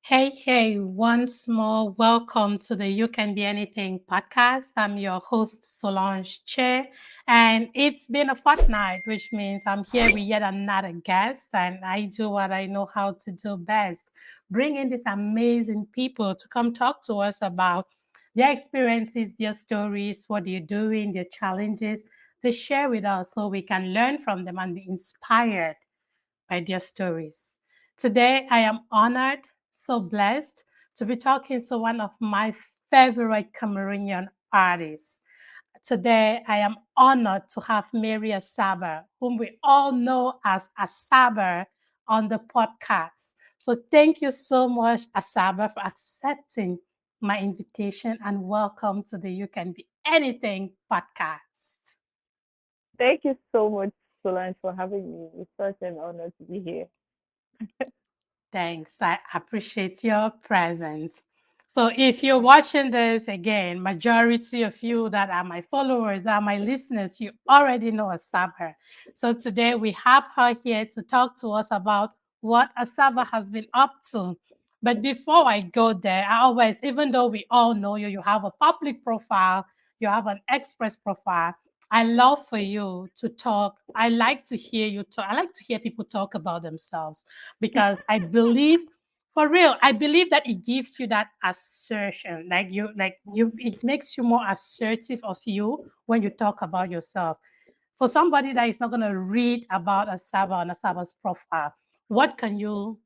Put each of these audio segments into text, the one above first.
Hey, hey, once more, welcome to the You Can Be Anything podcast. I'm your host, Solange Che, and it's been a fortnight, which means I'm here with yet another guest, and I do what I know how to do best, bring in these amazing people to come talk to us about their experiences, their stories, what they're doing, their challenges. They share with us so we can learn from them and be inspired by their stories. Today, I am honored, so blessed to be talking to one of my favorite Cameroonian artists. Today, I am honored to have Mary Asaba, whom we all know as Asaba, on the podcast. So, thank you so much, Asaba, for accepting my invitation and welcome to the You Can Be Anything podcast. Thank you so much, Solange, for having me. It's such an honor to be here. Thanks. I appreciate your presence. So if you're watching this again, majority of you that are my followers, that are my listeners, you already know Asaba. So today we have her here to talk to us about what Asaba has been up to. But before I go there, I always, even though we all know you, you have a public profile, you have an express profile. I love for you to talk. I like to hear you talk. I like to hear people talk about themselves because I believe for real, I believe that it gives you that assertion. It makes you more assertive of you when you talk about yourself. For somebody that is not going to read about Asaba on Asaba's profile, what can you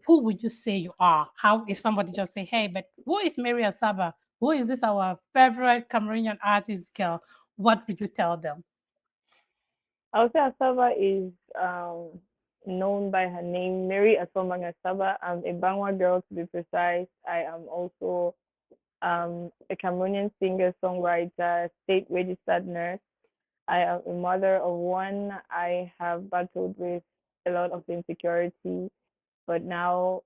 who would you say you are? How if somebody just say, hey, but who is Mary Asaba? Who is this our favorite Cameroonian artist girl? What would you tell them? I would say Asaba is known by her name, Mary Asomang Asaba. I'm a Bangwa girl, to be precise. I am also a Cameroonian singer, songwriter, state registered nurse. I am a mother of one. I have battled with a lot of insecurity, but now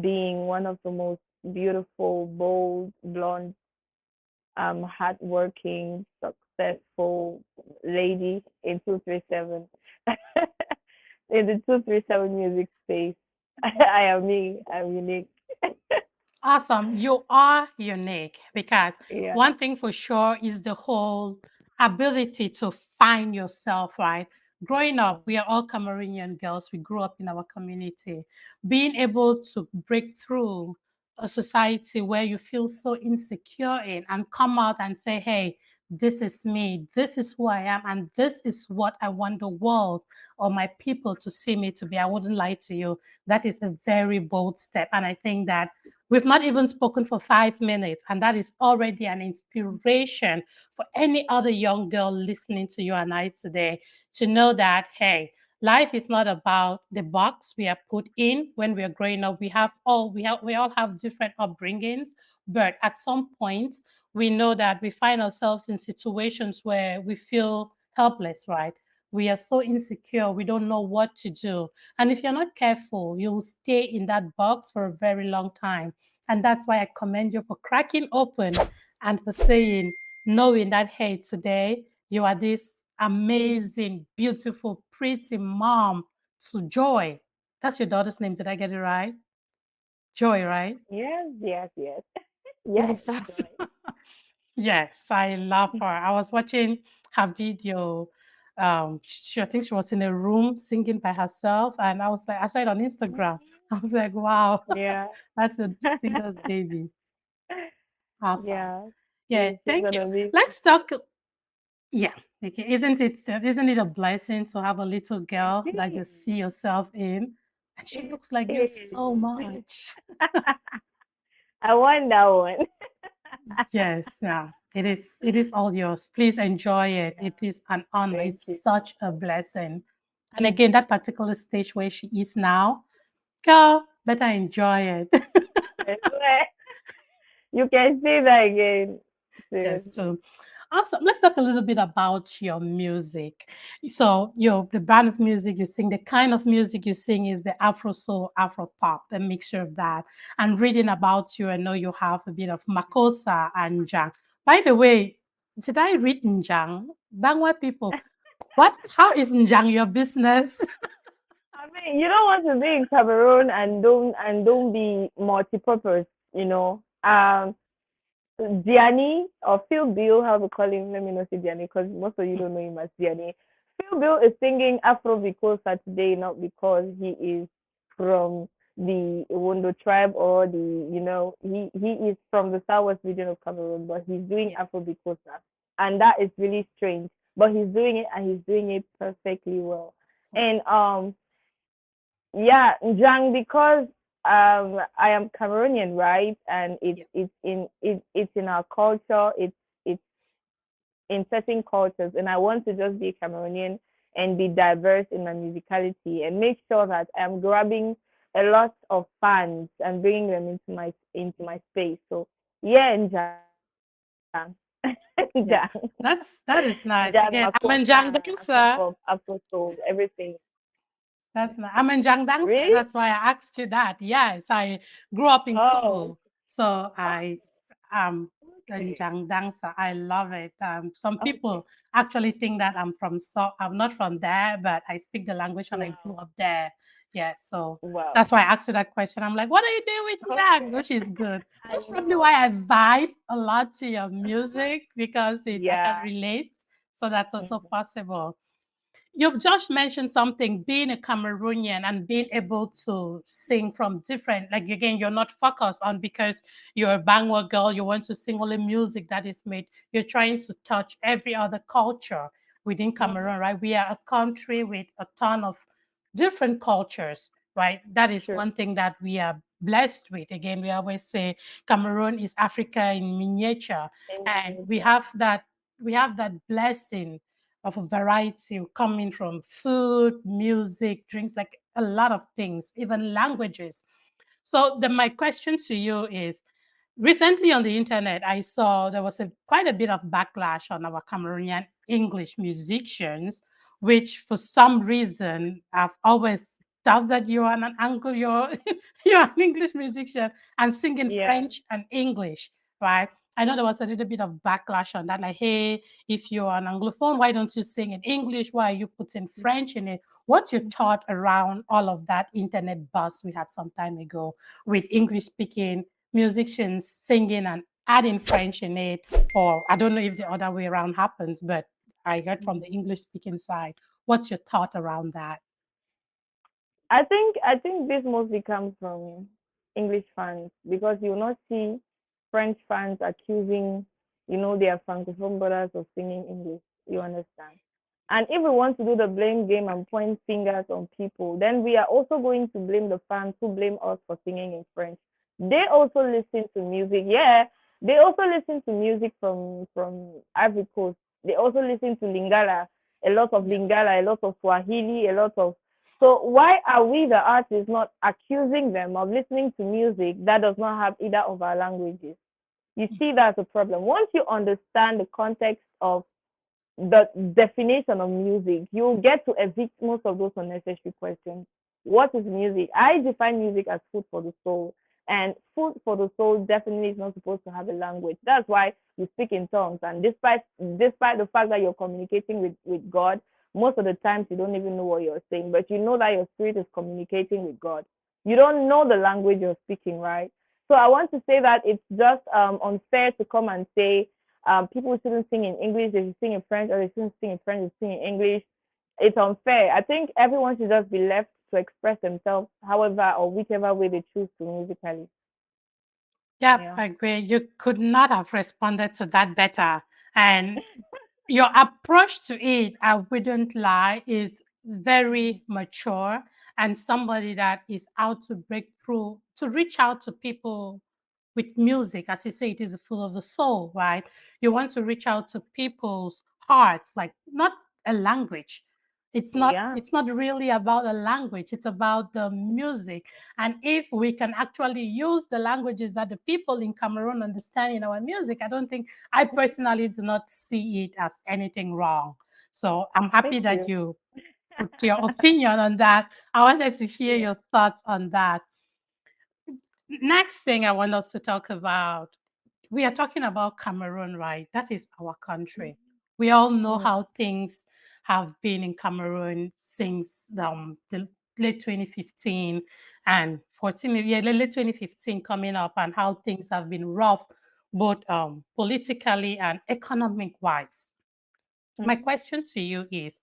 being one of the most beautiful, bold, blonde, hardworking, successful lady in 237. In the 237 music space. I am me. I'm unique. Awesome. You are unique because Yeah. one thing for sure is the whole ability to find yourself, right? Growing up, we are all Cameroonian girls. We grew up in our community. Being able to break through a society where you feel so insecure in and come out and say, hey, this is me, this is who I am, and this is what I want the world or my people to see me to be. I wouldn't lie to you. That is a very bold step. And I think that we've not even spoken for 5 minutes, and that is already an inspiration for any other young girl listening to you and I today to know that, hey, life is not about the box we are put in when we are growing up. We all have different upbringings, but at some point we know that we find ourselves in situations where we feel helpless, right? We are so insecure, we don't know what to do. And if you're not careful, you'll stay in that box for a very long time. And that's why I commend you for cracking open and for saying, knowing that, hey, today you are this amazing, beautiful, pretty mom to Joy. That's your daughter's name. Did I get it right? Joy, right? Yes, yes, yes. Yes, Yes. Joy. Yes, I love her. I was watching her video. I think she was in a room singing by herself, and I was like, I saw it on Instagram. I was like, wow, Yeah. that's a singer's baby. Awesome. Yeah. Yeah, She's thank an you. amazing. Let's talk. Yeah, okay. Isn't it a blessing to have a little girl It that you see yourself in, and she is. looks like It you is. so much. I want that one. Yes, yeah. It is all yours. Please enjoy it. It is an honor. Thank It's you. such a blessing. And again, that particular stage where she is now, girl, better enjoy it. I swear. You can say that again. Yes, Seriously. so awesome. Let's talk a little bit about your music. So, the brand of music you sing, the kind of music you sing is the Afro soul, Afro pop, a mixture of that. And reading about you, I know you have a bit of Makossa and Njang. By the way, did I read Njang? Bangwa people, what? How is Njang your business? You don't want to be in Cameroon and don't be multi-purpose. You know, Diani or Phil Bill, how to call him? Let me not say Diani because most of you don't know him as Diani. Phil Bill is singing Afro because Saturday, not because he is from the Wondo tribe or he is from the southwest region of Cameroon, but he's doing Yeah, Afro because and that is really strange. But he's doing it and he's doing it perfectly well. wow. And yeah, Njang, because I am Cameroonian, right? And Yeah, it's in our culture. It's in certain cultures, and I want to just be Cameroonian and be diverse in my musicality and make sure that I'm grabbing a lot of fans and bringing them into my space. So yeah, Njang, Njang, yeah. That is Njang, nice. Again, I'm Makossa, enjoying Afropop, dancer. Afrosoul, everything. That's nice. I'm in Jiangdang, sir. Really? That's why I asked you that. Yes, I grew up in Oh, Kumu, so I am in okay, Jiangdang, sir. I love it. Some okay. people actually think that I'm not from there, but I speak the language and I grew No, up there. Yeah, so wow. that's why I asked you that question. I'm like, what are you doing with Jiang? Okay, Which is good. I That's probably know. why I vibe a lot to your music because I Yeah. can relate. So that's also Mhm. possible. You've just mentioned something, being a Cameroonian and being able to sing from different, like again, you're not focused on because you're a Bangwa girl, you want to sing only music that is made. You're trying to touch every other culture within Mhm. Cameroon, right? We are a country with a ton of different cultures, right? That is True. one thing that we are blessed with. Again, we always say Cameroon is Africa in miniature, and Nature. we have that blessing of a variety coming from food, music, drinks, like a lot of things, even languages. So my question to you is, recently on the internet, I saw there was quite a bit of backlash on our Cameroonian English musicians, which for some reason I've always thought that you are an uncle, you're you're an English musician and singing Yeah. French and English, right? I know there was a little bit of backlash on that, like, hey, if you're an Anglophone, why don't you sing in English? Why are you putting French in it? What's your Mhm. thought around all of that internet buzz we had some time ago with English speaking musicians singing and adding French in it? Or I don't know if the other way around happens, but I heard from the Mhm. English speaking side. What's your thought around that? I think this mostly comes from English fans because you will not see French fans accusing, their francophone brothers of singing English. You understand? And if we want to do the blame game and point fingers on people, then we are also going to blame the fans who blame us for singing in French. They also listen to music. Yeah, they also listen to music from Ivory Coast. They also listen to Lingala, a lot of Yeah. Lingala, a lot of Swahili, a lot of so why are we the artists not accusing them of listening to music that does not have either of our languages? You see that's a problem. Once you understand the context of the definition of music, you get to evict most of those unnecessary questions. What is music? I define music as food for the soul. And food for the soul definitely is not supposed to have a language. That's why we speak in tongues. And despite the fact that you're communicating with God, most of the times you don't even know what you're saying, but you know that your spirit is communicating with God. You don't know the language you're speaking, right? So I want to say that it's just unfair to come and say people shouldn't sing in English, they should sing in French, or they shouldn't sing in French, they sing in English. It's unfair. I think everyone should just be left to express themselves however or whichever way they choose to musically. Yep, Yeah. I agree. You could not have responded to that better. And your approach to it, I wouldn't lie, is very mature and somebody that is out to break through, to reach out to people with music. As you say, it is full of the soul, right? You want to reach out to people's hearts, like not a language. Yeah. It's not really about a language, it's about the music. And if we can actually use the languages that the people in Cameroon understand in our music, I personally do not see it as anything wrong. So I'm happy Thank that you. you put your opinion on that. I wanted to hear Yeah. your thoughts on that. Next thing I want us to talk about, we are talking about Cameroon, right? That is our country. We all know Mm. how things have been in Cameroon since late 2015 and 14, yeah, late 2015 coming up, and how things have been rough, both politically and economic wise. My Mm-hmm. question to you is,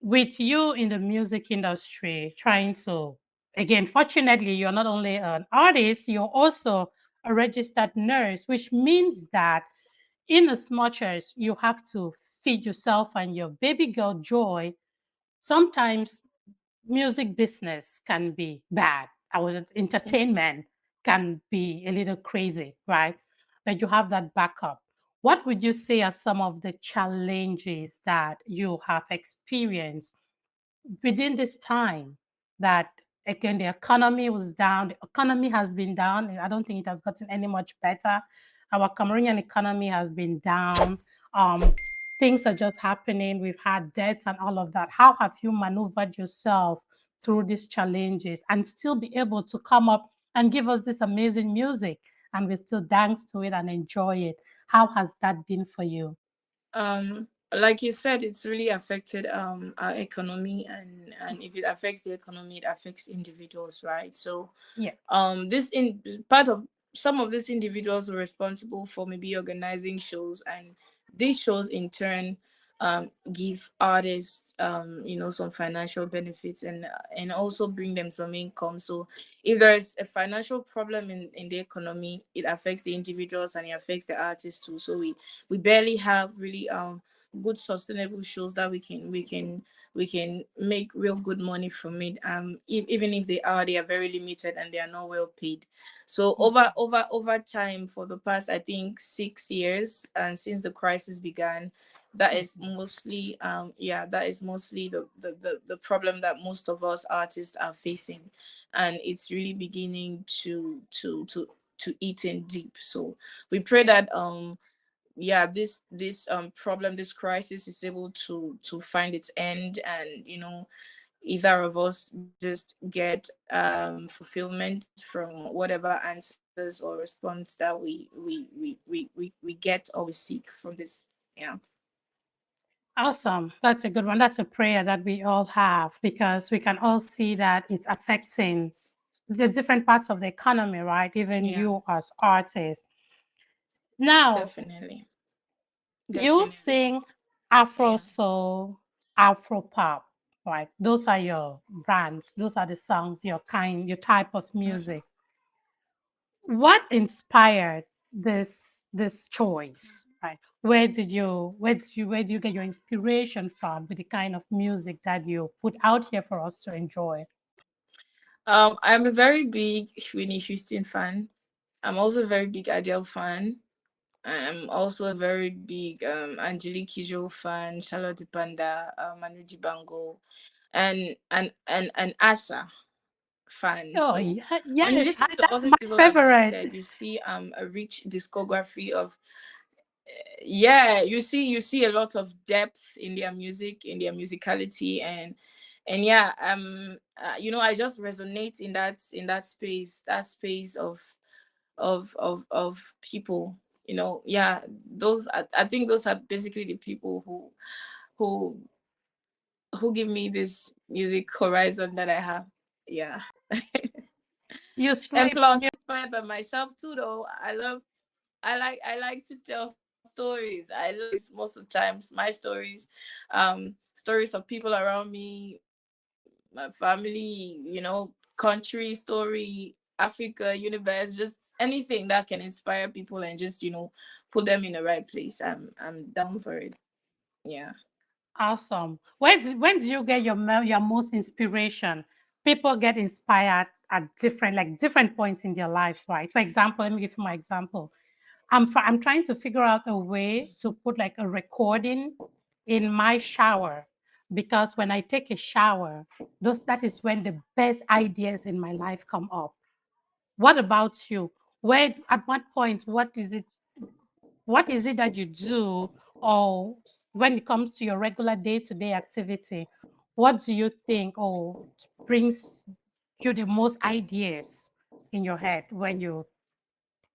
with you in the music industry trying to, again, fortunately you're not only an artist, you're also a registered nurse, which means that in as much as you have to feed yourself and your baby girl joy, sometimes music business can be bad. Our entertainment can be a little crazy, right? But you have that backup. What would you say are some of the challenges that you have experienced within this time, that again the economy was down, the economy has been down, I don't think it has gotten any much better. Our Cameroonian economy has been down. Things are just happening, we've had debts and all of that. How have you maneuvered yourself through these challenges and still be able to come up and give us this amazing music, and we still dance to it and enjoy it? How has that been for you? Like you said, it's really affected our economy, and if it affects the economy, it affects individuals, right? So Yeah. this in part of some of these individuals are responsible for maybe organizing shows, and these shows in turn give artists some financial benefits, and also bring them some income. So if there's a financial problem in the economy, it affects the individuals and it affects the artists too. So we barely have really good sustainable shows that we can make real good money from it. Even if they are very limited and they are not well paid. So over time, for the past, I think, 6 years, and since the crisis began, that is mostly the problem that most of us artists are facing, and it's really beginning to eat in deep. So we pray that this problem, this crisis, is able to find its end, and either of us just get fulfillment from whatever answers or response that we get or we seek from this. Yeah. Awesome. That's a good one. That's a prayer that we all have, because we can all see that it's affecting the different parts of the economy, right? Even Yeah, you as artists. Now, definitely. you Definitely. sing Afro Yeah. soul, Afro pop, right? Those are your brands. Those are the songs, your type of music. What inspired this choice, right? Where do you get your inspiration from with the kind of music that you put out here for us to enjoy? I'm a very big Whitney Houston fan. I'm also a very big Adele fan. I'm also a very big Angelique Kidjo fan, Charlotte Panda, Manu Dibango, and Asa fan. Oh So yeah, when you yes, listen to all that's my these people I've favorite. listed, you see a rich discography of, yeah, you see a lot of depth in their music, in their musicality, and yeah, I just resonate in that space, of people. Yeah, those I think those are basically the people who who give me this music horizon that I have. Yeah. You And sleep. plus, inspired by myself too, though. I like to tell stories. I love stories most of the times. My stories, stories of people around me, my family, country story, Africa, universe, just anything that can inspire people and just put them in the right place. I'm down for it. Yeah. Awesome. When do you get your most inspiration? People get inspired at different points in their lives, right? For example, let me give you my example. I'm trying to figure out a way to put like a recording in my shower, because when I take a shower, that is when the best ideas in my life come up. What about you? Where at what point, what is it that you do, or when it comes to your regular day-to-day activity, what do you think brings you the most ideas in your head when you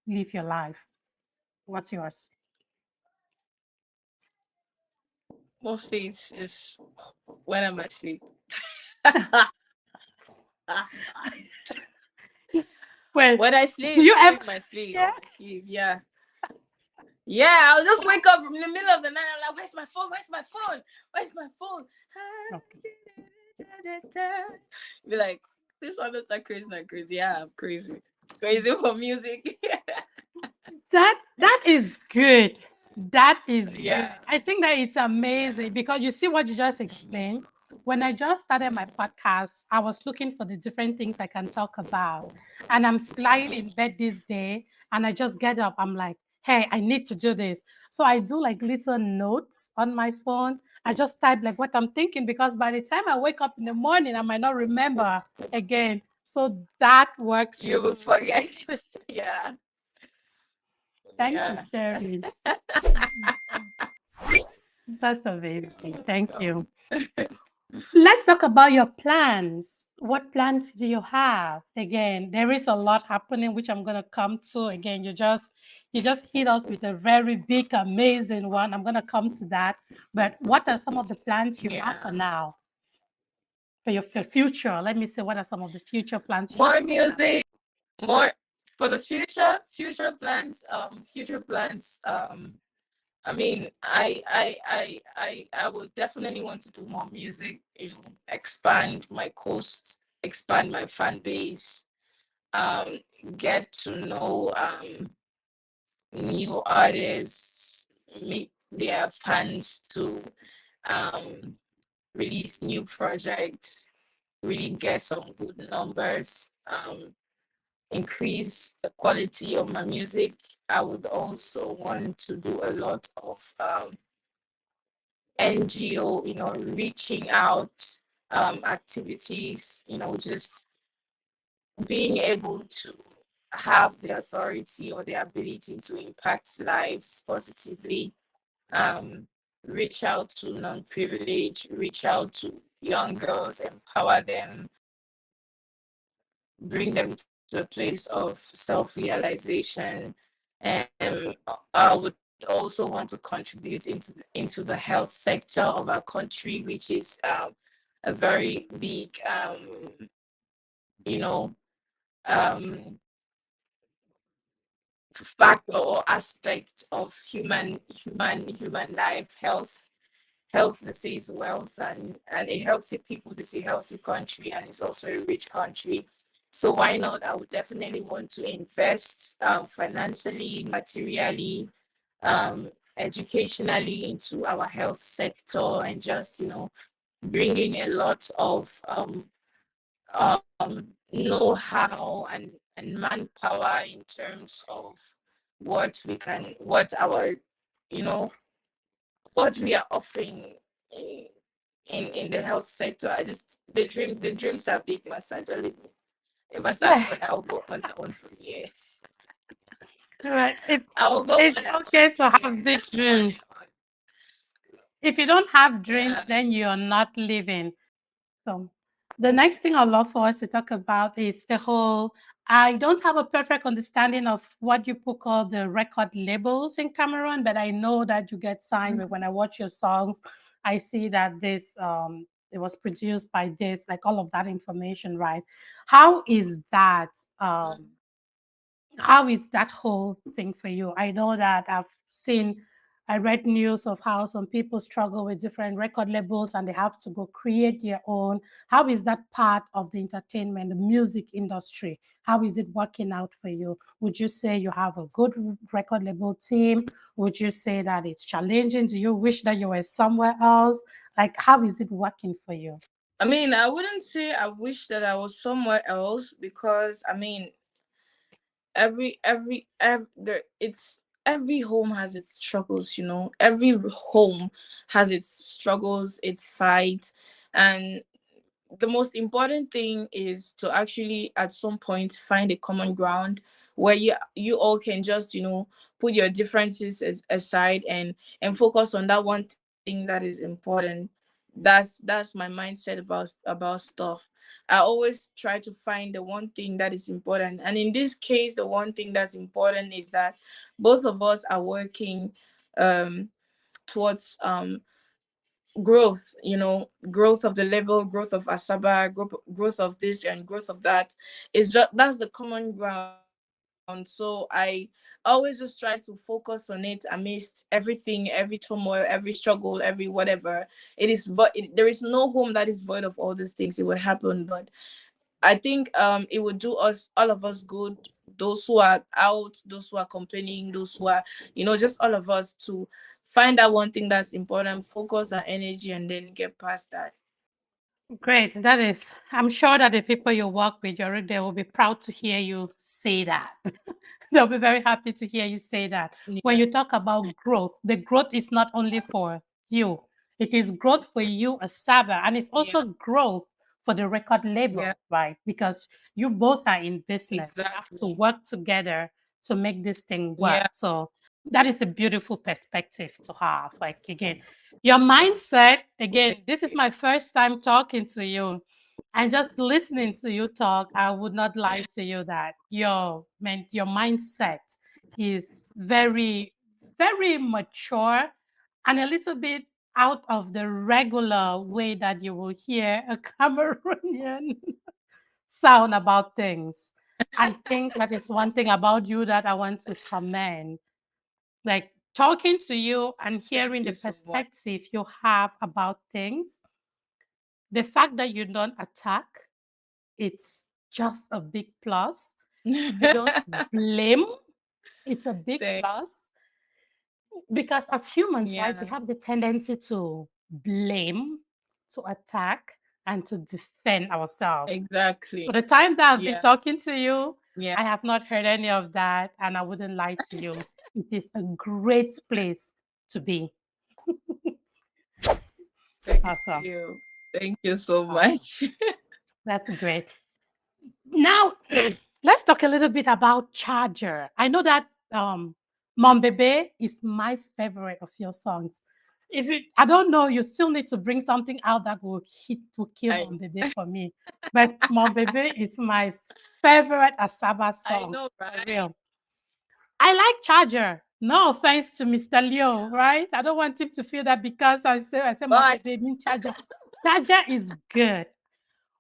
live your life? What's yours? Mostly it's when I'm asleep. Well, When I do you sleep, ever? during my sleep, Yeah. yeah. Yeah, I'll just wake up in the middle of the night. I'm like, where's my phone? Where's my phone? Where's my phone? Okay. Be like, this one is not crazy, not crazy. Yeah, I'm crazy. Crazy for music. That is good. That is good. Yeah. I think that it's amazing because you see what you just explained. When I just started my podcast, I was looking for the different things I can talk about. And I'm lying in bed this day and I just get up. I'm like, hey, I need to do this. So I do like little notes on my phone. I just type like what I'm thinking because by the time I wake up in the morning, I might not remember again. So that works. You will forget. So Yeah. thanks for Yeah. sharing. That's amazing. Thank you. Let's talk about your plans. What plans do you have? Again, there is a lot happening, which I'm gonna come to. Again, you just hit us with a very big, amazing one. I'm gonna come to that. But what are some of the plans you have for Yeah. now? For your future? Let me say, what are some of the future plans you More have now? music, more for the future, future plans. I mean, I would definitely want to do more music, expand my coast, expand my fan base, um, get to know new artists, meet their fans to um release new projects, really get some good numbers, increase the quality of my music. I would also want to do a lot of NGO, reaching out activities, just being able to have the authority or the ability to impact lives positively, um, reach out to non-privileged, reach out to young girls, empower them, bring them to a place of self-realization. And I would also want to contribute into the health sector of our country, which is a very big, you know, um, factor or aspect of human life. Health, this is wealth, and a healthy people, this is a healthy country, and it's also a rich country. So why not? I would definitely want to invest financially, materially, educationally into our health sector, and just bringing a lot of know-how and manpower in terms of what our you know what we are offering in, in the health sector. I just the dreams are big, Master Jolly. If I start Yeah. going, I'll go on that one from here. Right. I will go It's on that one okay from to here. have big On dreams. and on. If you don't have dreams, Yeah. then you're not living. So, the next thing I'd love for us to talk about is the whole. I don't have a perfect understanding of what you people call the record labels in Cameroon, but I know that you get signed. But when I watch your songs, I see that this it was produced by this, like all of that information, right? How is that? How is that whole thing for you? I know that I read news of how some people struggle with different record labels and they have to go create their own. How is that part of the entertainment, the music industry? How is it working out for you? Would you say you have a good record label team? Would you say that it's challenging? Do you wish that you were somewhere else? Like, how is it working for you? I mean, I wouldn't say I wish that I was somewhere else, because I mean, every there it's every home has its struggles. Every home has its struggles, its fight. And the most important thing is to actually at some point find a common ground where you all can just put your differences aside, and focus on that one thing that is important. That's my mindset about stuff. I always try to find the one thing that is important, and in this case the one thing that's important is that both of us are working um towards growth, growth of the label, growth of Asaba, growth of this and growth of that. Is just that's the common ground. So I always just try to focus on it amidst everything, every turmoil, every struggle, every whatever. There is no home that is void of all these things. It would happen, but I think it would do us, all of us, good. Those who are out, those who are complaining, those who are, just all of us, to find out one thing that's important, focus our energy, and then get past that. Great. That is, I'm sure that the people you work with, they will be proud to hear you say that. They'll be very happy to hear you say that. When Yeah, you talk about growth, the growth is not only for you, it is growth for you as Saba, and it's yeah, also growth for the record yeah, label, right? Because you both are in business. You have to exactly. work together to make this thing work. Yeah, So that is a beautiful perspective to have. Like, again, your mindset, thank again, this is you. my first time talking to you. And just listening to you talk, I would not lie to you that your mindset is very, very mature and a little bit out of the regular way that you will hear a Cameroonian sound about things. I think that is one thing about you that I want to commend. Like, talking to you and Thank hearing the you so much. perspective you have about things, the fact that you don't attack, it's just a big plus. You don't blame, it's a big Thank, plus. Because as humans, right, we yeah, have the tendency to blame, to attack, and to defend ourselves. For exactly. the time that I've been Yeah, talking to you, yeah. I have not heard any of that, and I wouldn't lie to you. It is a great place to be. Thank Awesome. you. Thank you so Awesome. much. That's great. Now, let's talk a little bit about Charger. I know that Mon Bebe is my favorite of your songs. I don't know, you still need to bring something out that will hit to kill I Mon Bebe for me. But Mon Bebe is my favorite Asaba I song know, for right? real. I like Charger. No offense to Mr. Leo, right? I don't want him to feel that because I say Mon But Bebe mean Charger. Charger is good.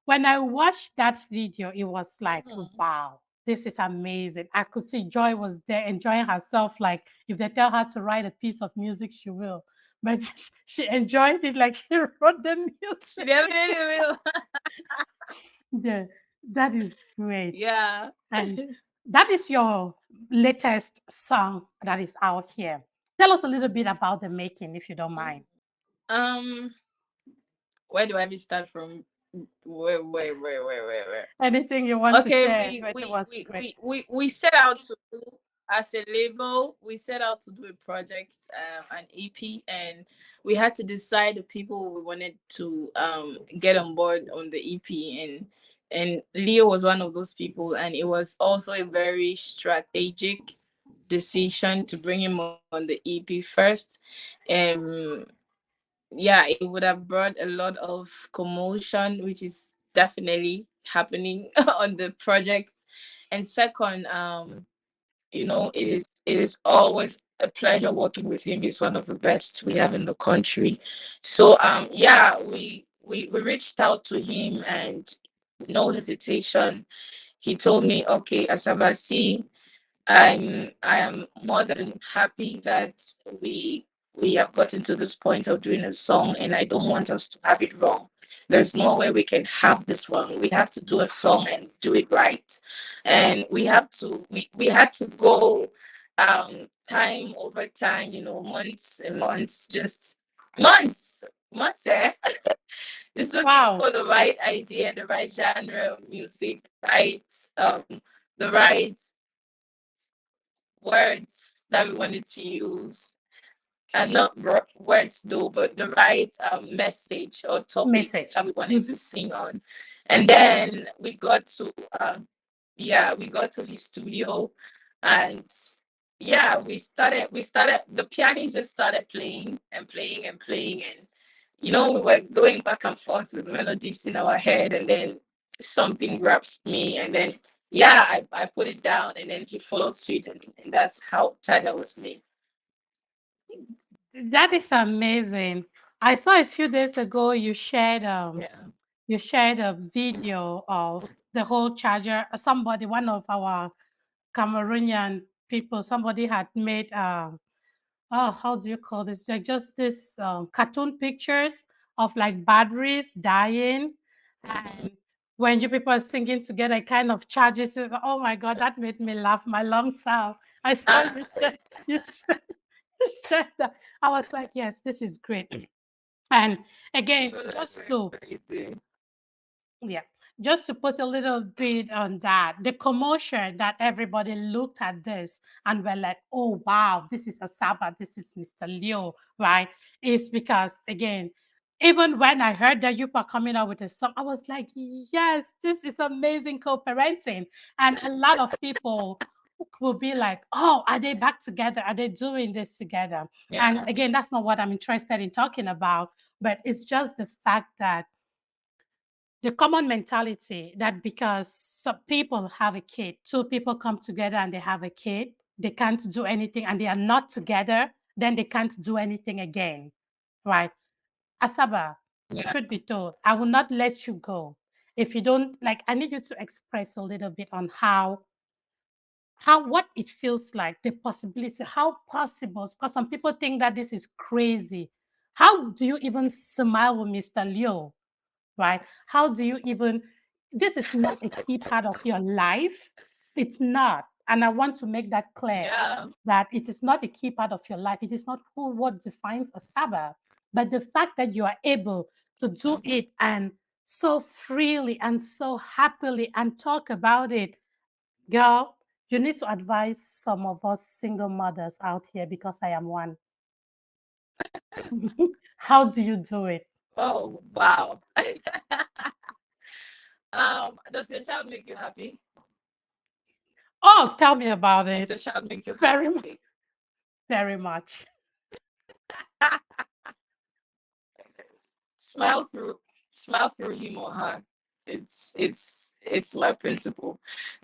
When I watched that video, it was like, mhm. wow, this is amazing. I could see Joy was there enjoying herself. Like, if they tell her to write a piece of music, she will. But she enjoyed it like she wrote the She music. definitely will. Yeah, that is great. Yeah. And that is your latest song that is out here. Tell us a little bit about the making, if you don't Mhm. mind. Um, where do I even start from? Where? Anything you want to Okay, share, we it we was we great. we we, we set out to do, as a label, we set out to do a project, an EP, and we had to decide the people we wanted to get on board on the EP, and Leo was one of those people, and it was also a very strategic decision to bring him on the EP first. Um yeah, it would have brought a lot of commotion, which is definitely happening on the project. And second, it is always a pleasure working with him. He's one of the best we have in the country. So yeah, we reached out to him, and no hesitation, he told me, okay, Asaba, see, I am more than happy that we we have gotten to this point of doing a song, and I don't want us to have it wrong. There's no way we can have this wrong. We have to do a song and do it right. And we had to go time over time, months and months, just months, just looking Wow. for the right idea, the right genre of music, right, um the right words that we wanted to use, and not words though, but the right message or topic Message. that we wanted to sing on. And then we got to the studio, and yeah, we started the pianist just started playing and playing and playing, and we were going back and forth with melodies in our head, and then something grabs me, and then yeah, I put it down, and then he followed suit, and that's how Tada was made. That is amazing. I saw a few days ago Yeah. you shared a video of the whole charger. Somebody, one of our Cameroonian people, somebody had made oh, how do you call this? Like just this cartoon pictures of like batteries dying, and when you people are singing together, it kind of charges it. Oh my god, that made me laugh my lungs out. I saw you shared, you shared that. I was like, yes, this is great. And again, just to Crazy. yeah, just to put a little bit on that, the commotion that everybody looked at this and were like, oh, wow, this is Asaba, this is Mr. Leo, right? Is because, again, even when I heard that you were coming out with a song, I was like, yes, this is amazing co parenting. And a lot of people will be like, oh, are they back together? Are they doing this together? And Yeah. again, that's not what I'm interested in talking about, but it's just the fact that the common mentality that because some people have a kid, two people come together and they have a kid, they can't do anything and they are not together, then they can't do anything again, right? Asaba, Yeah. truth be told, I will not let you go if you don't like. I need you to express a little bit on how what it feels like, the possibility, how possible, because some people think that this is crazy. How do you even smile with Mr. Leo? Right? How do you even, this is not a key part of your life. It's not. And I want to make that clear Yeah. that it is not a key part of your life. It is not who what defines a Sabbath. But the fact that you are able to do it and so freely and so happily and talk about it, girl, you need to advise some of us single mothers out here because I am one. How do you do it? Oh wow. Does your child make you happy? Oh, tell me about Does it. your child make you Very, happy? very much. Smile through, smile through him or her. It's my principle.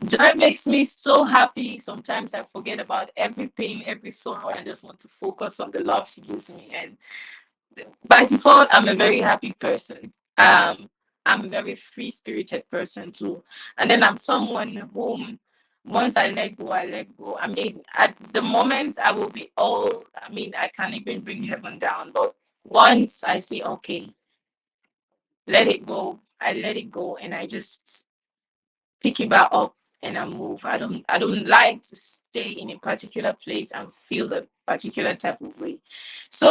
Joy makes me so happy. Sometimes I forget about every pain, every sorrow. I just want to focus on the love she gives me. And by default, I'm a very happy person. I'm a very free spirited person too. And then I'm someone whom once I let go, I let go. I mean, at the moment I will be all I mean, I can't even bring heaven down. But once I say, okay, let it go, I let it go and I just pick it back up and I move. I don't like to stay in a particular place and feel a particular type of way. So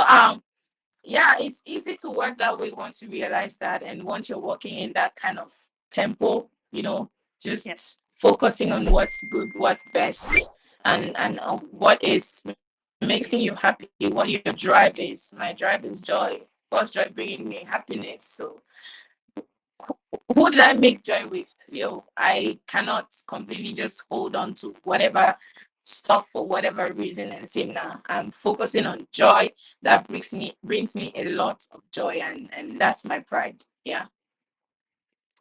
yeah, it's easy to work that way once you realize that, and once you're working in that kind of tempo, Yep. just focusing on what's good, what's best, and what is making you happy, what your drive is. My drive is joy. God's joy bringing me happiness. So who did I make joy with? I cannot completely just hold on to whatever stuff for whatever reason and say, nah, I'm focusing on joy. That brings me a lot of joy, and that's my pride. Yeah.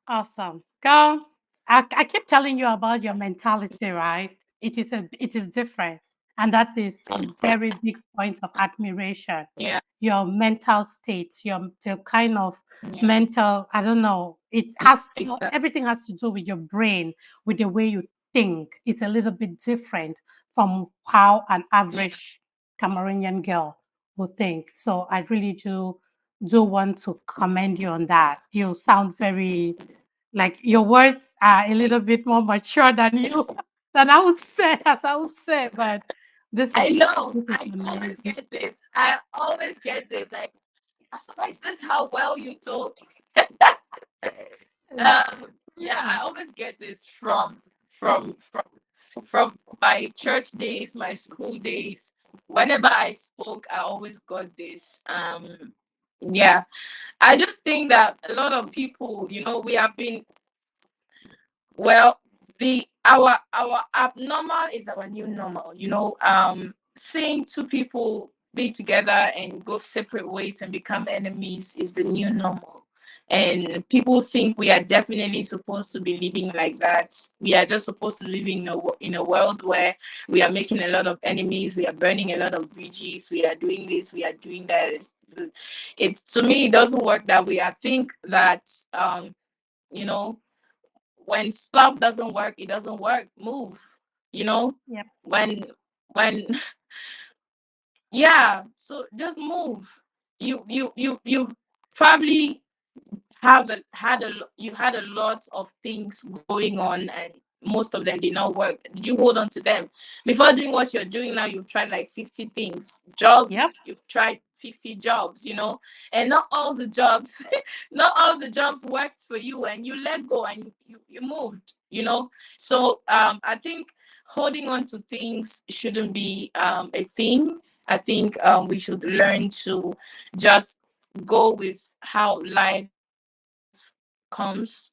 Awesome. Girl, I keep telling you about your mentality, right? It is different. And that is a very big point of admiration. Yeah. Your mental states, your the kind of Yeah. mental, I don't know, it has Exactly. everything has to do with your brain, with the way you think. It's a little bit different from how an Yeah. average Cameroonian girl would think. So I really do want to commend you on that. You sound very like your words are a little bit more mature than you than I would say, as I would say, but I know. this is I always amazing. get this. I always get this. Like, is this how well you talk? Yeah, I always get this from my church days, my school days. Whenever I spoke, I always got this. Yeah, I just think that a lot of people, we have been well, the our abnormal is our new normal. Seeing two people be together and go separate ways and become enemies is the new normal. And people think we are definitely supposed to be living like that. We are just supposed to live in a world where we are making a lot of enemies, we are burning a lot of bridges, we are doing this, we are doing that. It's, to me, it doesn't work that way. I think that you know, when stuff doesn't work, it doesn't work. Move. You know, Yep. when when yeah. So just move. You probably you had a lot of things going on, and most of them did not work. Did you hold on to them? Before doing what you're doing now, you've tried like 50 things. Yep. Jobs, you've tried 50 jobs, and not all the jobs not all the jobs worked for you, and you let go, and you moved. So I think holding on to things shouldn't be a thing. I think we should learn to just go with how life comes,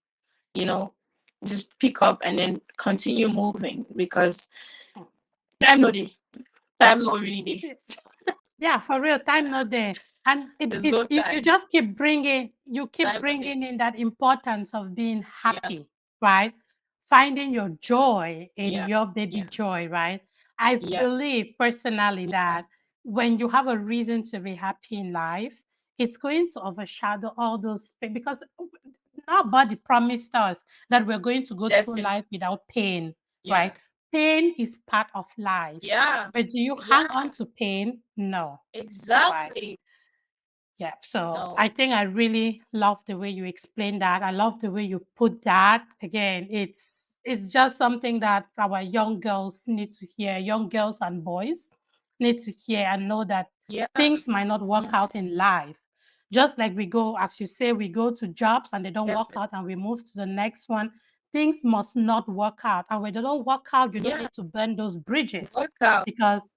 you know, just pick up and then continue moving, because time no day, time no really day. Yeah, for real, time not there. And There's it's no you time. just keep Time no bringing day. in that importance of being Yeah, happy, right? Finding your joy in yeah, your baby yeah, joy, right? I yeah, believe personally yeah. that when you have a reason to be happy in life, it's going to overshadow all those things, because nobody promised us that we're going to go through Definitely. life without pain, right? Yeah, Pain is part of life. yeah, But do you hang yeah. on to pain? No. Right. Exactly. Yeah. So I No. think I really love the way you explain that. I love the way you put that. Again, it's just something that our young girls need to hear, young girls and boys need to hear and know that Yeah. things might not work Mhm. out in life. Just like we go, as you say, we go to jobs and they don't work Definitely. out and we move to the next one. Things must not work out. And when they don't work out, you don't Yeah. need to burn those bridges, Workout. because,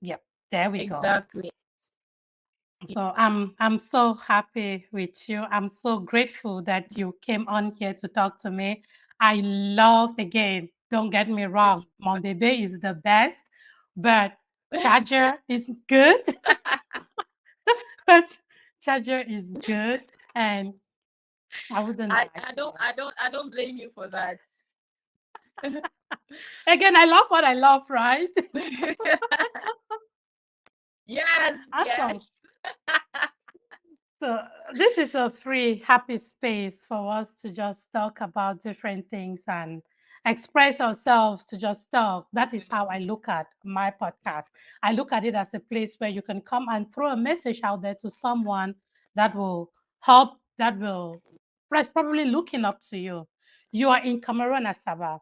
yep, there we go. Exactly. So I'm so happy with you. I'm so grateful that you came on here to talk to me. I love, again, don't get me wrong, It's Mon Bebe is the best, but Charger is good. But Charger is good, and I wouldn't I, lie I to don't you. I don't I don't blame you for that. Again, I love what I love, right? Yes, Awesome. yes. So this is a free, happy space for us to just talk about different things and express ourselves, to just talk. That is how I look at my podcast. I look at it as a place where you can come and throw a message out there to someone that will help, that will that's probably looking up to you. You are in Cameroon, Asaba.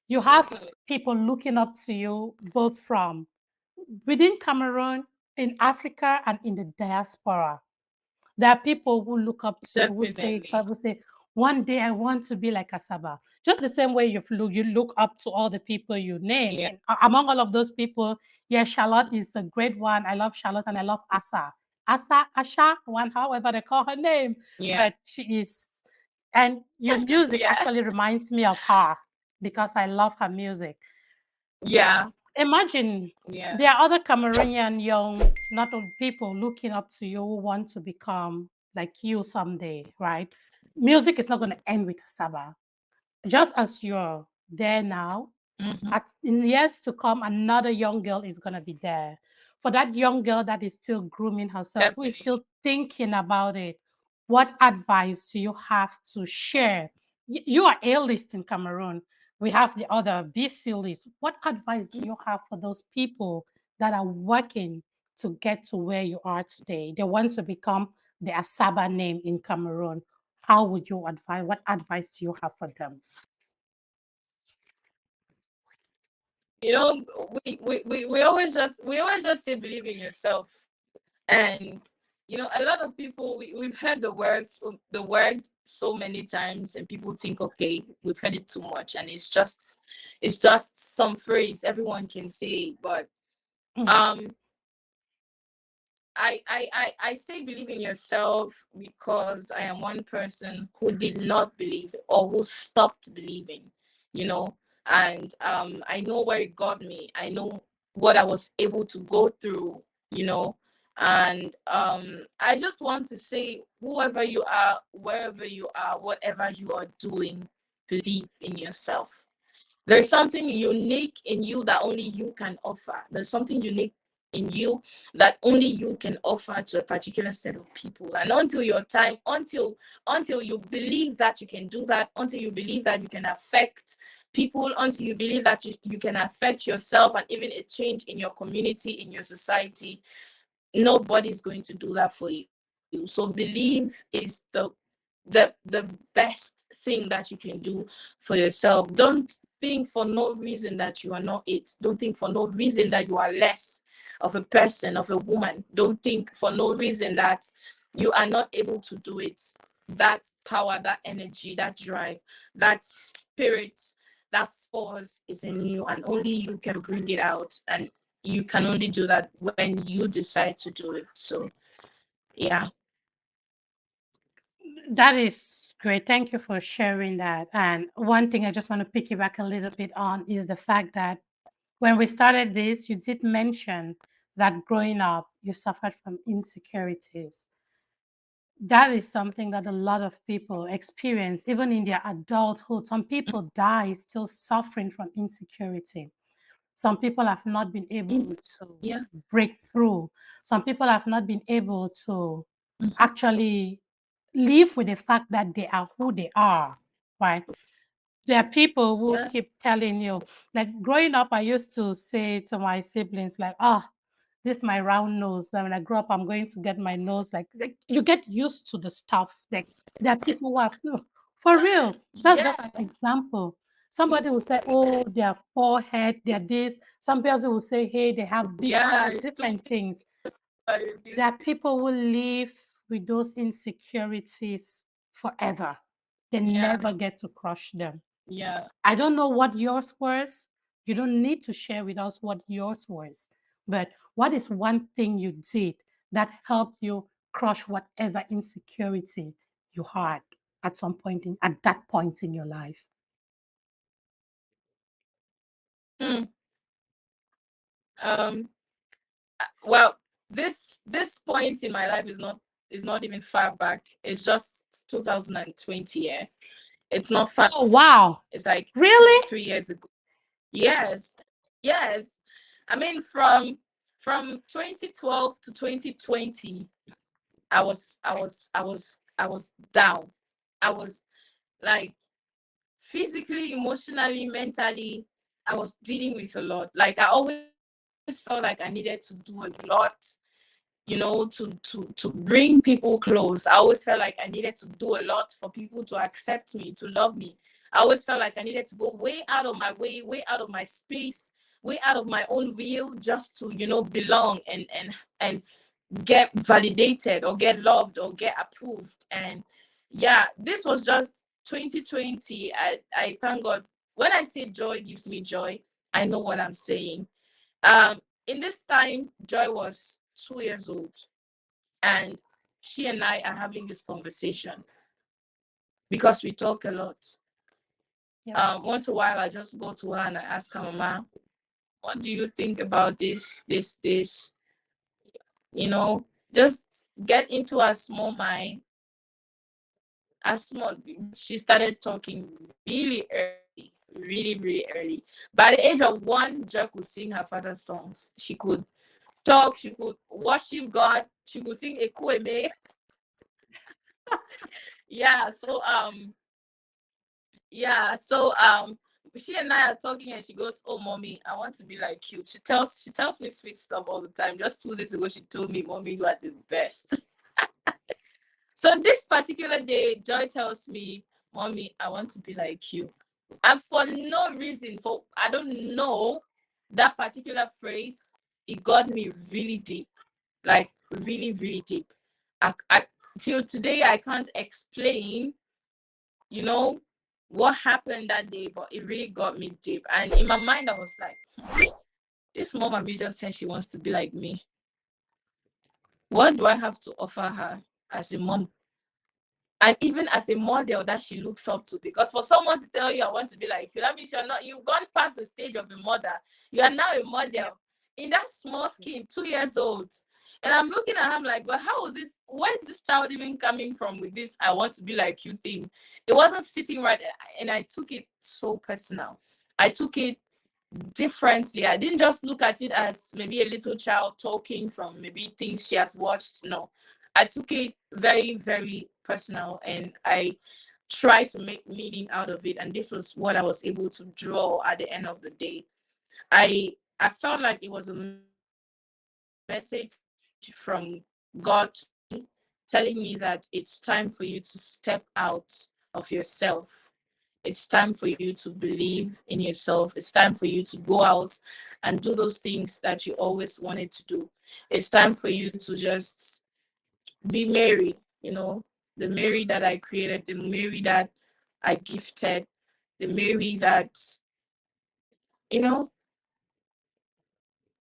You have Mhm. people looking up to you both from within Cameroon, in Africa, and in the diaspora. There are people who look up to you, Definitely. who say, one day I want to be like Asaba. Just the same way you look up to all the people you name. Yeah, And among all of those people, yeah, Charlotte is a great one. I love Charlotte and I love Asa. Asha, one, however they call her name. yeah, But she is, and your music yeah, actually reminds me of her because I love her music. yeah, Imagine yeah. there are other Cameroonian young, not old people looking up to you who want to become like you someday, right? Music is not going to end with Asaba. Just as you're there now, Hmm. in years to come, another young girl is going to be there. For that young girl that is still grooming herself, who is Definitely. still thinking about it, what advice do you have to share? You are A-list in Cameroon. We have the other BC list. What advice do you have for those people that are working to get to where you are today? They want to become the Asaba name in Cameroon. How would you advise? What advice do you have for them? You know, we always just say believe in yourself. And a lot of people, we've heard the word so many times, and people think, okay, we've heard it too much, and it's just some phrase everyone can say. But um I say believe in yourself, because I am one person who did not believe, or who stopped believing, you know, and I know where it got me. I know what I was able to go through, you know, and I just want to say, whoever you are, wherever you are, whatever you are doing, believe in yourself. There's something unique in you that only you can offer. There's something unique in you that only you can offer to a particular set of people. And until your time, until you believe that you can do that, until you believe that you can affect people, until you believe that you can affect yourself and even a change in your community, in your society, nobody's going to do that for you. So believe is the best thing that you can do for yourself. Don't think for no reason that you are not it. Don't think for no reason that you are less of a person, of a woman. Don't think for no reason that you are not able to do it. That power, that energy, that drive, that spirit, that force is in you, and only you can bring it out. And you can only do that when you decide to do it. So, yeah. That is great. Thank you for sharing that. And one thing I just want to piggyback a little bit on is the fact that when we started this, you did mention that growing up, you suffered from insecurities. That is something that a lot of people experience, even in their adulthood. Some people die still suffering from insecurity. Some people have not been able to Yeah. break through. Some people have not been able to Mhm. actually live with the fact that they are who they are, right? There are people who Yeah. keep telling you, like growing up, I used to say to my siblings, like, oh, this is my round nose. And when I grow up, I'm going to get my nose. Like you get used to the stuff. Like there are people who have, no, for real. That's just Yeah. an example. Somebody will say, oh, their forehead, they're this. Some people will say, hey, they have big Yeah. heart, It's too different things. reduced. There are people who live with those insecurities forever. They Yeah. never get to crush them. Yeah. I don't know what yours was. You don't need to share with us what yours was. But what is one thing you did that helped you crush whatever insecurity you had at some point at that point in your life? Hmm. Um. Well, this point in my life is not even far back. It's just 2020. Yeah. It's not far. Oh wow. It's like two Really? to three years ago. Yes. Yes. I mean, from 2012 to 2020, I was down. I was like physically, emotionally, mentally, I was dealing with a lot. Like I always felt like I needed to do a lot, to bring people close. I always felt like I needed to do a lot for people to accept me, to love me. I always felt like I needed to go way out of my way, way out of my space, way out of my own will, just to belong and get validated or get loved or get approved. And yeah, this was just 2020. I thank God. When I say joy gives me joy, I know what I'm saying. In this time, Joy was 2 years old, and she and I are having this conversation because we talk a lot. Yep. Once a while I just go to her and I ask her, Mama, what do you think about this? you know just get into her small mind. As small, she started talking really early, really, really early. By the age of 1, Joy could sing her father's songs. She could talk, she could worship God, she could sing Ekweme. Yeah, so she and I are talking and she goes, "Oh mommy, I want to be like you." She tells me sweet stuff all the time. Just 2 days ago, she told me, "Mommy, you are the best." So this particular day, Joy tells me, "Mommy, I want to be like you." And for no reason, for I don't know, that particular phrase, it got me really deep, like really, really deep. I till today I can't explain, you know, what happened that day, but it really got me deep. And in my mind, I was like, this mom just said she wants to be like me. What do I have to offer her as a mom? And even as a model that she looks up to, because for someone to tell you I want to be like you, that means you've gone past the stage of a mother. You are now a Yep. model in that small skin, 2 years old. And I'm looking at him like, but where is this child even coming from with this I want to be like you thing? It wasn't sitting right. And I took it so personal. I took it differently. I didn't just look at it as maybe a little child talking from maybe things she has watched. No, I took it very, very personal, and I tried to make meaning out of it. And this was what I was able to draw at the end of the day. I felt like it was a message from God to me, telling me that it's time for you to step out of yourself. It's time for you to believe in yourself. It's time for you to go out and do those things that you always wanted to do. It's time for you to just be Mary, the Mary that I created, the Mary that I gifted, the Mary that, you know,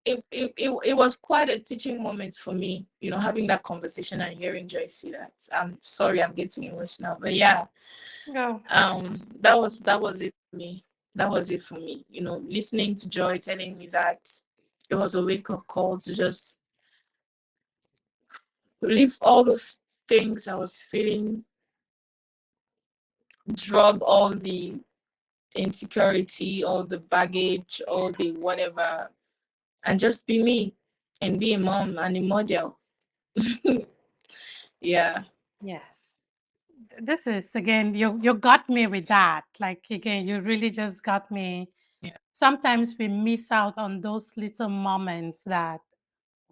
it was quite a teaching moment for me, having that conversation and hearing Joy see that. I'm sorry, I'm getting emotional, but yeah, Go. that was it for me. That was it for me. Listening to Joy telling me that it was a wake up call to just leave all those things I was feeling, drug all the insecurity, all the baggage, all the whatever, and just be me and be a mom and a model. Yeah. Yes. This is again, you got me with that. Like again, you really just got me. Yeah. Sometimes we miss out on those little moments that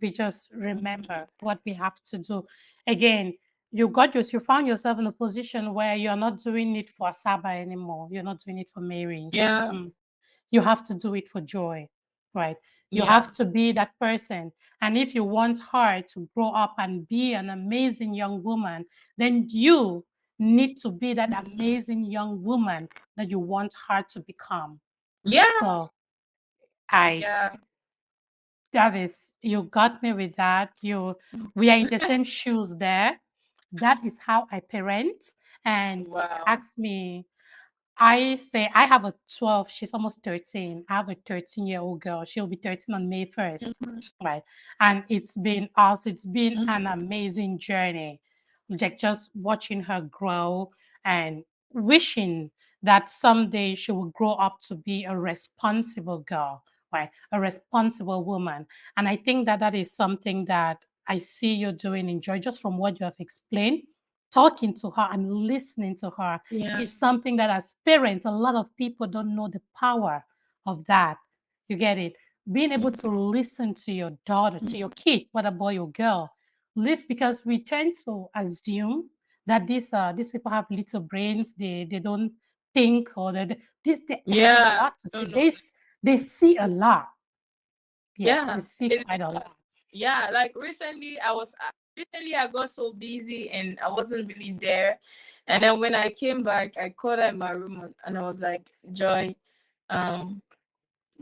we just remember what we have to do. Again, you found yourself in a position where you're not doing it for Asaba anymore. You're not doing it for Mary. Yeah. You have to do it for Joy, right? You Yeah. have to be that person. And if you want her to grow up and be an amazing young woman, then you need to be that amazing young woman that you want her to become. Yeah. So I Yeah. that is, you got me with that. We are in the same shoes there. That is how I parent. And Wow. ask me, I say I have a 12, she's almost 13. I have a 13-year-old girl. She'll be 13 on May 1st. Mhm. Right. And it's been us, it's been Mhm. an amazing journey. Like just watching her grow and wishing that someday she will grow up to be a responsible girl, right? A responsible woman. And I think that that is something that I see you doing in Joy, just from what you have explained. Talking to her and listening to her Yeah. is something that as parents, a lot of people don't know the power of that. You get it? Being able to listen to your daughter, to your kid, whether boy or girl, listen, because we tend to assume that these people have little brains, they don't think, or they have a Yeah. lot to No, say. no. They see a lot. Yes, they Yeah. see It, quite a lot. yeah. Like recently I got so busy and I wasn't really there. And then when I came back, I called her in my room and I was like, Joy, um,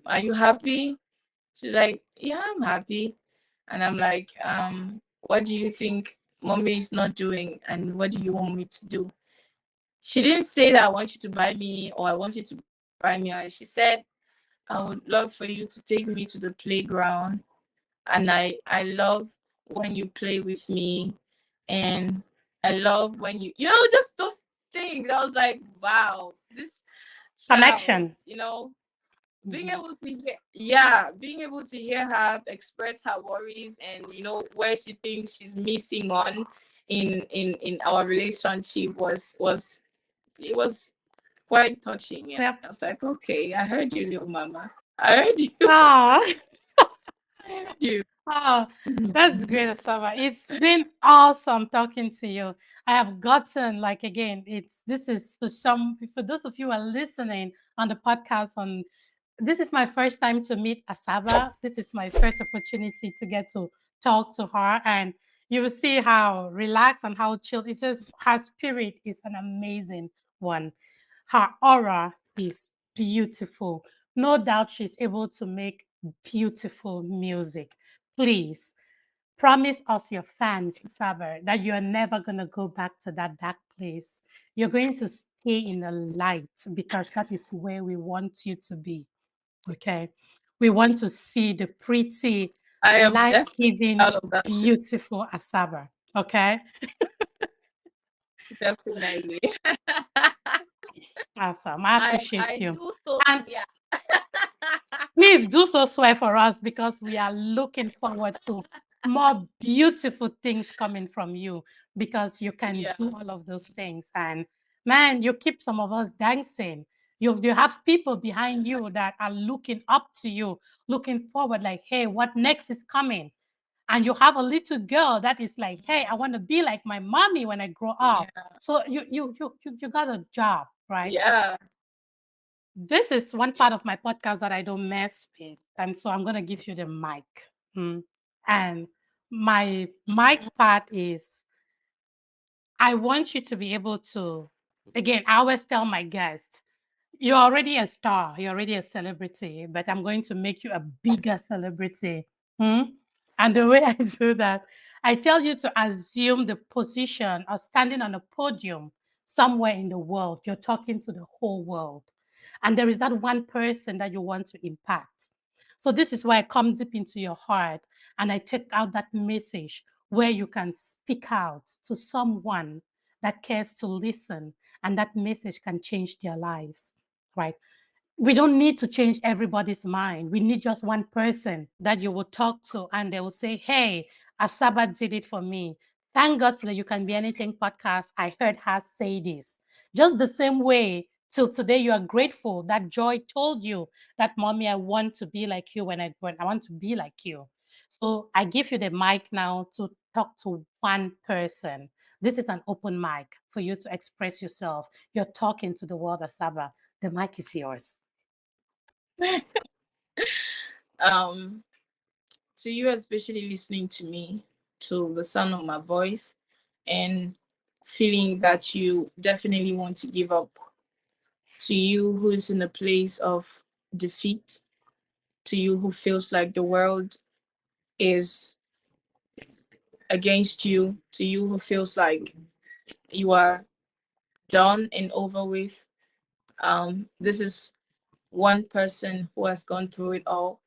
are you happy? She's like, yeah, I'm happy. And I'm like, what do you think mommy is not doing? And what do you want me to do? She didn't say that I want you to buy me or I want you to buy me. She said, I would love for you to take me to the playground. And I love when you play with me. And I love when just those things. I was like, wow, this child, Connection. being Mhm. able to being able to hear her express her worries and where she thinks she's missing on in our relationship was it was quite touching. Yeah, Yep. I was like, okay, I heard you, little mama. I heard you. Oh. I heard you. Oh, that's great, Asaba. It's been awesome talking to you. I have gotten, like, again, this is for those of you who are listening on the podcast this is my first time to meet Asaba. This is my first opportunity to get to talk to her, and you will see how relaxed and how chill. It's just her spirit is an amazing one. Her aura is beautiful. No doubt she's able to make beautiful music. Please promise us, your fans, Saber, that you're never going to go back to that dark place. You're going to stay in the light because that is where we want you to be. Okay. We want to see the pretty, I am life definitely giving, proud of that. beautiful Asaba. Okay. Definitely. Awesome. I I appreciate I you. do so And yeah. Please do so swear for us because we are looking forward to more beautiful things coming from you because you can Yeah. do all of those things. And man, you keep some of us dancing. You have people behind you that are looking up to you, looking forward, like, hey, what next is coming? And you have a little girl that is like, hey, I want to be like my mommy when I grow up. Yeah. So you got a job, right? Yeah. This is one part of my podcast that I don't mess with. And so I'm going to give you the mic. Mm. And my mic part is I want you to be able to, again, I always tell my guests, you're already a star, you're already a celebrity, but I'm going to make you a bigger celebrity. Hmm? And the way I do that, I tell you to assume the position of standing on a podium somewhere in the world. You're talking to the whole world. And there is that one person that you want to impact. So this is why I come deep into your heart and I take out that message where you can speak out to someone that cares to listen and that message can change their lives, right? We don't need to change everybody's mind. We need just one person that you will talk to and they will say, hey, Asaba did it for me. Thank God that you can be anything podcast. I heard her say this. Just the same way till today you are grateful that Joy told you that mommy, I want to be like you when I grow. I want to be like you. So I give you the mic now to talk to one person. This is an open mic for you to express yourself. You're talking to the world, Asaba. The mic is yours. um to you, especially listening to me, to the sound of my voice, and feeling that you definitely want to give up, to you who is in a place of defeat, to you who feels like the world is against you, to you who feels like you are done and over with. This is one person who has gone through it all.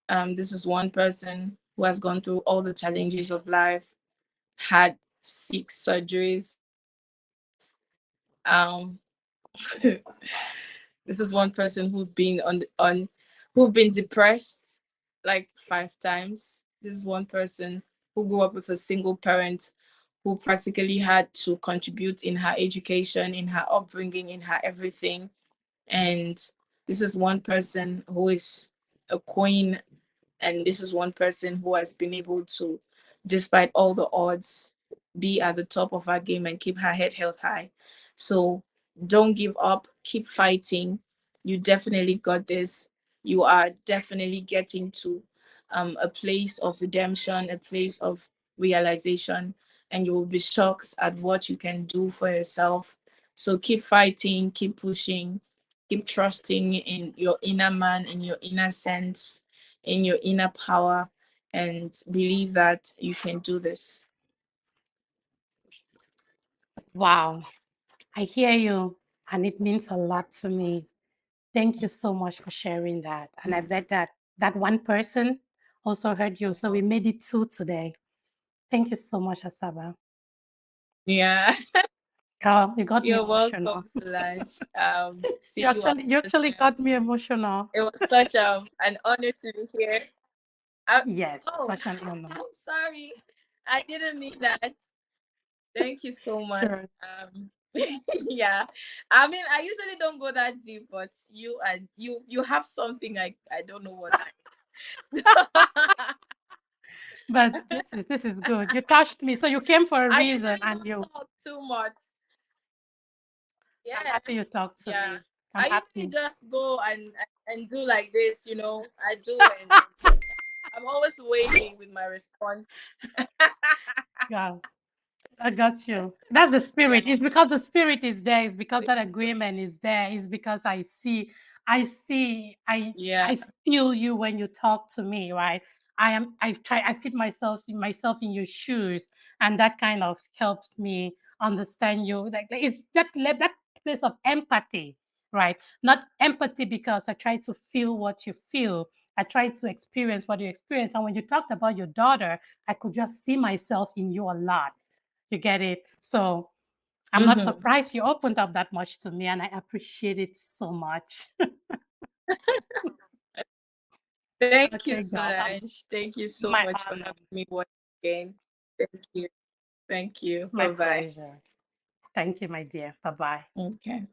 This is one person who has gone through all the challenges of life, had 6 surgeries. This is one person who've been depressed like 5 times. This is one person who grew up with a single parent who practically had to contribute in her education, in her upbringing, in her everything. And this is one person who is a queen, and this is one person who has been able to, despite all the odds, be at the top of her game and keep her head held high. So don't give up, keep fighting. You definitely got this. You are definitely getting to a place of redemption, a place of realization, and you will be shocked at what you can do for yourself. So keep fighting, keep pushing, keep trusting in your inner man, in your inner sense, in your inner power, and believe that you can do this. Wow. I hear you, and it means a lot to me. Thank you so much for sharing that. And I bet that that one person also heard you. So we made it two today. Thank you so much, Asaba. Yeah. Girl, you got me You're welcome, emotional. Solange. See You you actually, you another actually time. got me emotional. It was such an honor to be here. I, Yes, oh, such an honor. I'm sorry. I didn't mean that. Thank you so much. Sure. Yeah. I mean, I usually don't go that deep, but you have something I don't know what But this is good. You touched me. So you came for a I reason usually and don't you talk too much. I'm Yeah. happy you talked to Yeah. me. I'm I usually happy. just go and do like this, I do, and I'm always waiting with my response. Yeah. I got you. That's the Yeah. spirit. It's because the spirit is there. It's because Thank that you so agreement is there. It's because I see, Yeah. I feel you when you talk to me, right? I fit myself in your shoes, and that kind of helps me understand you. Like it's that place of empathy, right? Not empathy because I try to feel what you feel. I try to experience what you experience. And when you talked about your daughter, I could just see myself in you a lot. You get it? So I'm not Mm-hmm. surprised you opened up that much to me, and I appreciate it so much. Thank you, Okay, girl. Solange. Thank you so My much for honor. having me once again. Thank you. Thank you. My Bye bye. pleasure. Thank you, my dear. Bye bye. Okay.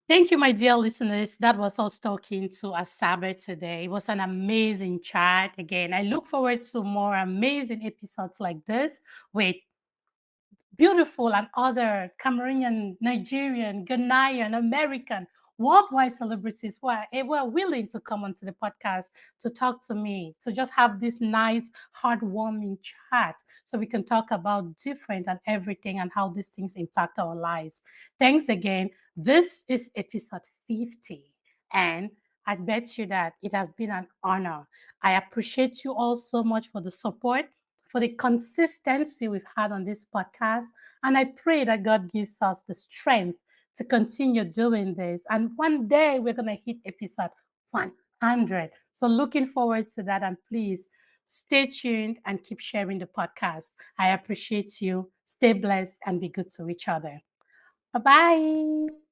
Thank you, my dear listeners. That was us talking to Asaba today. It was an amazing chat. Again, I look forward to more amazing episodes like this with beautiful and other Cameroonian, Nigerian, Ghanaian, American, worldwide celebrities who are willing to come onto the podcast to talk to me, to just have this nice, heartwarming chat so we can talk about different and everything and how these things impact our lives. Thanks again. This is episode 50. And I bet you that it has been an honor. I appreciate you all so much for the support, for the consistency we've had on this podcast. And I pray that God gives us the strength to continue doing this. And one day we're going to hit episode 100. So looking forward to that. And please stay tuned and keep sharing the podcast. I appreciate you. Stay blessed and be good to each other. Bye bye.